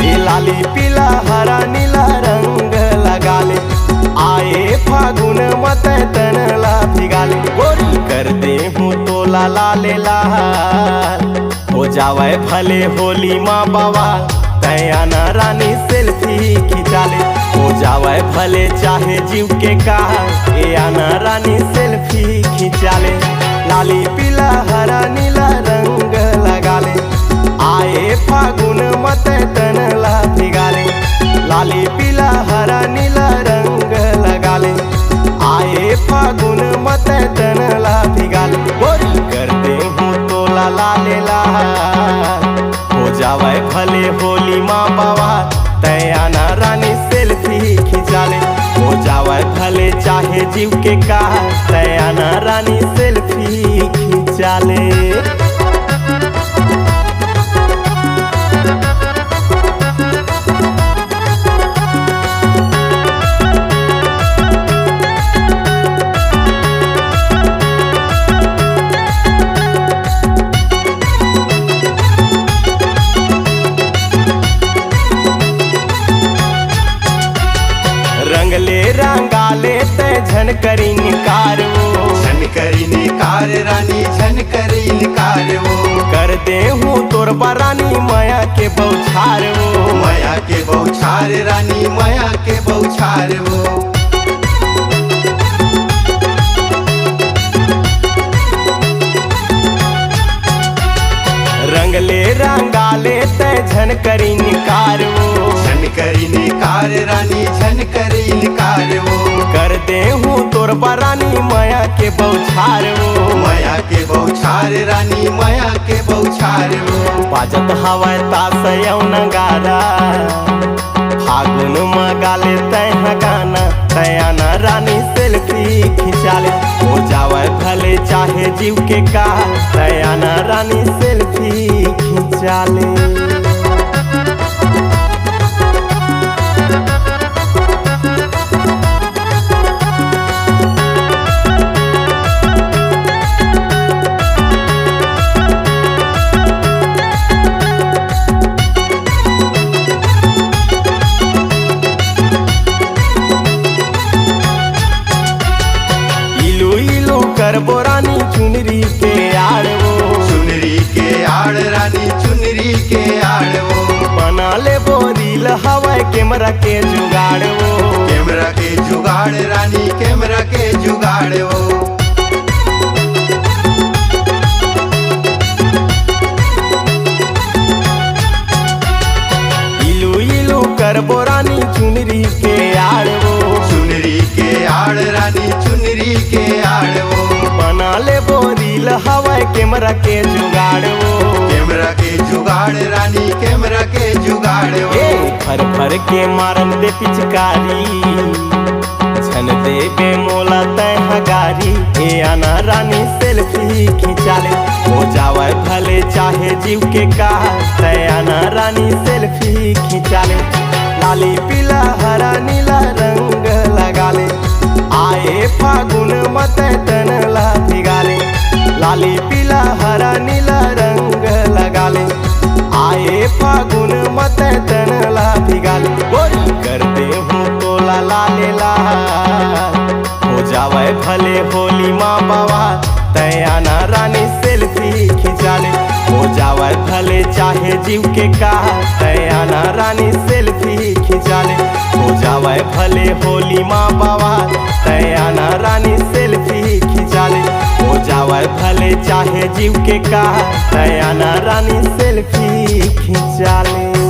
ये लाली पीला हरा नीला रंग लगा ले, आए फागुन मत तनला भिगाले। गोरी कर दे हूँ तोला लाले लाल, हो जावे भले होली माँ बवाल। तैयाना रानी सेल्फी खिंचा ले, हो जावे भले चाहे जीव के काल। ए आना रानी सेल्फी खिंचा ले, लाली पीला हरा नीला रंग लगा ले, आए फागुन मत तनला भिगाले। लाली पीला हरा नीला रंग लगा ले, आए फागुन मत तनला भिगाले। गोरी कर दे हूँ तोला लाले लाल, हो जावे भले होली माँ बवाल। तैयाना रानी सेल्फी खिंचा ले, हो जावे भले चाहे जीव के काल। तैयाना रानी सेल्फी खिंचा ले। रंगले रंगाले ते झनकरी निकार वो, झनकरी निकार रानी झनकरी निकार वो। कर दे हूँ तोर रानी माया के बौछार वो, माया के बौछार रानी माया के बौछार वो। रंगले रंगाले ते झनकरी निकार वो, झनकरी निकार रानी झनकरी निकार वो। कर दे हूँ तोर रानी माया के बौछार वो, माया के बौछार रानी माया के बौछार वो। बाजत हवा तास नगारा, फागुन मगाले तैह गाना। तैयाना रानी सेल्फी खिंचा ले, हो जावे भले चाहे जीव के काल। तैयाना रानी सेल्फी खिंचा ले। करबो रानी चुनरी के आड़ वो, चुनरी के आड़ रानी चुनरी के आड़ वो। बना ले बोरील हवा कैमरा के जुगाड़ वो, कैमरा के जुगाड़ रानी कैमरा के जुगाड़ वो। इलू इलू करबो रानी चुनरी के आड़ वो, चुनरी के आड़ रानी चुनरी के आड़ वो। बना ले बोरील हवा कैमरा के जुगाड़ वो, कैमरा के जुगाड़ रानी कैमरा के जुगाड़ वो। फर फर के मारन दे पिचकारी, छन दे बे मोला तय हगारी। ए आना रानी सेल्फी खिंचा ले, हो जावे भले चाहे जीव के काल। तैयाना रानी सेल्फी खिंचा ले, लाली पीला हरा नीला रंग लगा ले, आए फागुन मत तनला भिगाले। लाली पीला हरा नीला रंग लगा ले, आए फागुन मत तनला भिगाले। गोरी कर दे हूँ तोला लाले लाल, हो जावे भले होली माँ बवाल। तैयाना रानी सेल्फी खिंचा ले, हो जावे भले चाहे जीव के काल। तैयाना रानी सेल्फी खिंचा ले, हो जावे भले होली माँ बवाल। तैयाना रानी सेल्फी खिंचा ले, हो जावे भले चाहे जीव के काल। तैयाना रानी सेल्फी खिंचा ले।